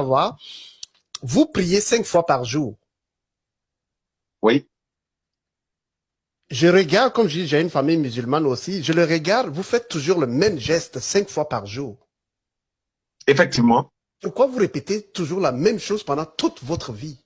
savoir, vous priez 5 fois par jour. Oui, Je regarde, comme je dis, j'ai une famille musulmane aussi, je le regarde, vous faites toujours le même geste 5 fois par jour. effectivement. Pourquoi vous répétez toujours la même chose pendant toute votre vie?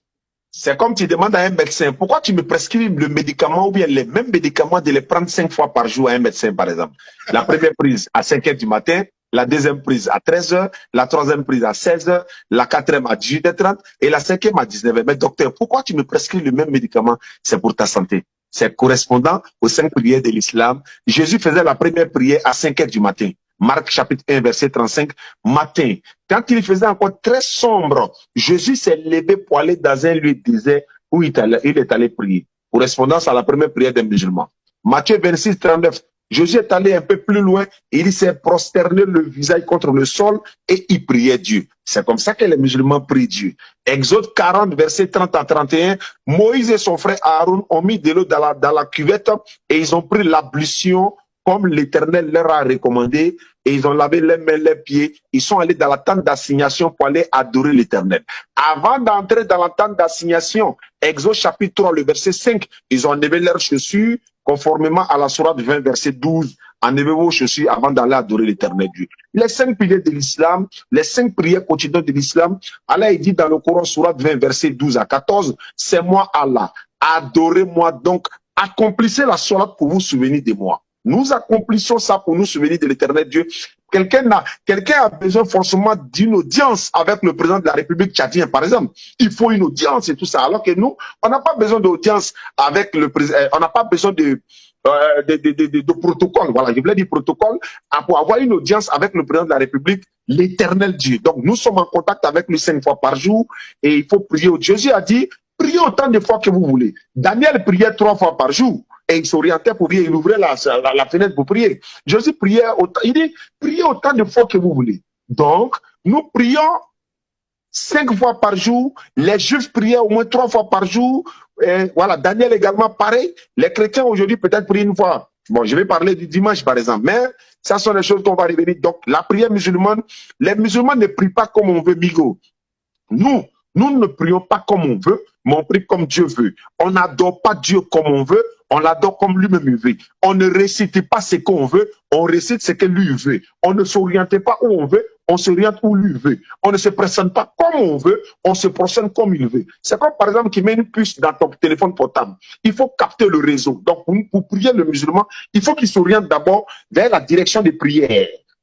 C'est comme tu demandes à un médecin, pourquoi tu me prescris le médicament ou bien les mêmes médicaments de les prendre 5 fois par jour à un médecin, par exemple. La première prise à 5 heures du matin, la deuxième prise à 13 heures, la troisième prise à 16 heures, la quatrième à 18h30 et la cinquième à 19 heures. Mais docteur, pourquoi tu me prescris le même médicament? C'est pour ta santé. C'est correspondant aux 5 prières de l'islam. Jésus faisait la première prière à 5 heures du matin. Marc chapitre 1, verset 35, matin. Quand il faisait encore très sombre, Jésus s'est levé pour aller dans un lieu désert où il est allé prier. Correspondance à la première prière des musulmans. Matthieu 26, 39. Jésus est allé un peu plus loin et il s'est prosterné le visage contre le sol et il priait Dieu. C'est comme ça que les musulmans prient Dieu. Exode 40, verset 30 à 31. Moïse et son frère Aaron ont mis de l'eau dans la cuvette et ils ont pris l'ablution comme l'Éternel leur a recommandé, et ils ont lavé les mains, les pieds, ils sont allés dans la tente d'assignation pour aller adorer l'Éternel. Avant d'entrer dans la tente d'assignation, Exode chapitre 3, le verset 5, ils ont enlevé leurs chaussures, conformément à la sourate 20, verset 12, enlevez vos chaussures avant d'aller adorer l'Éternel Dieu. Les 5 piliers de l'islam, les 5 prières quotidiennes de l'islam, Allah dit dans le Coran, sourate 20, verset 12 à 14, c'est moi Allah, adorez-moi donc, accomplissez la sourate pour vous souvenir de moi. Nous accomplissons ça pour nous souvenir de l'Éternel Dieu. Quelqu'un a besoin forcément d'une audience avec le président de la République tchadien, par exemple. Il faut une audience et tout ça. Alors que nous, on n'a pas besoin d'audience avec le président. On n'a pas besoin de protocole. Voilà, je voulais dire protocole pour avoir une audience avec le président de la République, l'Éternel Dieu. Donc, nous sommes en contact avec lui 5 fois par jour et il faut prier. Jésus a dit, priez autant de fois que vous voulez. Daniel priait 3 fois par jour. Et il s'orientait pour prier, il ouvrait la fenêtre pour prier. Jésus priait autant, il dit, priez autant de fois que vous voulez. Donc, nous prions 5 fois par jour. Les Juifs priaient au moins 3 fois par jour. Et voilà, Daniel également, pareil. Les chrétiens aujourd'hui peut-être prient une fois. Bon, je vais parler du dimanche par exemple, mais ça sont les choses qu'on va revenir. Donc, la prière musulmane, les musulmans ne prient pas comme on veut, Migo. Nous ne prions pas comme on veut, mais on prie comme Dieu veut. On n'adore pas Dieu comme on veut, on l'adore comme lui-même veut. On ne récite pas ce qu'on veut, on récite ce que lui veut. On ne s'oriente pas où on veut, on s'oriente où lui veut. On ne se présente pas comme on veut, on se présente comme il veut. C'est comme par exemple qui met une puce dans ton téléphone portable. Il faut capter le réseau. Donc pour prier le musulman, il faut qu'il s'oriente d'abord vers la direction des prières.